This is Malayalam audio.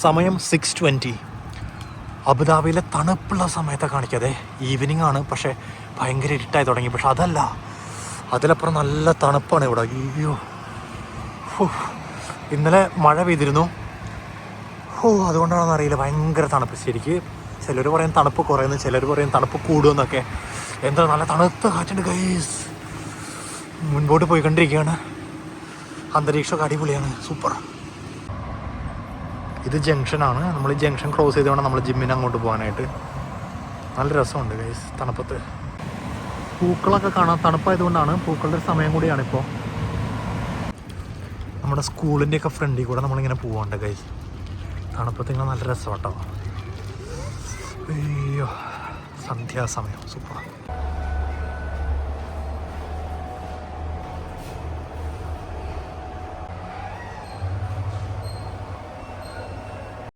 സമയം 6:20. അബുദാബിയിലെ തണുപ്പുള്ള സമയത്തെ കാണിക്കാതെ ഈവനിങ് ആണ്, പക്ഷേ ഭയങ്കര ഇരുട്ടായി തുടങ്ങി. പക്ഷെ അതല്ല, അതിലപ്പുറം നല്ല തണുപ്പാണ് ഇവിടെ. അയ്യോ, ഇന്നലെ മഴ പെയ്തിരുന്നു. അതുകൊണ്ടാണെന്ന് അറിയില്ല, ഭയങ്കര തണുപ്പ്. ശരിക്ക് ചിലർ പറയും തണുപ്പ് കുറയുന്നു, ചിലർ പറയും തണുപ്പ് കൂടുമെന്നൊക്കെ. എന്താ നല്ല തണുത്ത കാറ്റുണ്ട് ഗൈസ്. മുൻപോട്ട് പോയിക്കൊണ്ടിരിക്കുകയാണ്. അന്തരീക്ഷമൊക്കെ അടിപൊളിയാണ്, സൂപ്പർ. ഇത് ജംഗ്ഷനാണ്. നമ്മൾ ഈ ജംഗ്ഷൻ ക്രോസ് ചെയ്ത് വേണം നമ്മൾ ജിമ്മിന് അങ്ങോട്ട് പോകാനായിട്ട്. നല്ല രസമുണ്ട് ഗൈസ് തണുപ്പത്ത്. പൂക്കളൊക്കെ കാണാം. തണുപ്പായതുകൊണ്ടാണ്, പൂക്കളുടെ സമയം കൂടിയാണിപ്പോൾ. നമ്മുടെ സ്കൂളിൻ്റെയൊക്കെ ഫ്രണ്ടിൽ കൂടെ നമ്മളിങ്ങനെ പോവാണ്ട് ഗൈസ്. തണുപ്പത്ത് ഇങ്ങനെ നല്ല രസം കേട്ടോ. അയ്യോ, സന്ധ്യാസമയം സൂപ്പർ.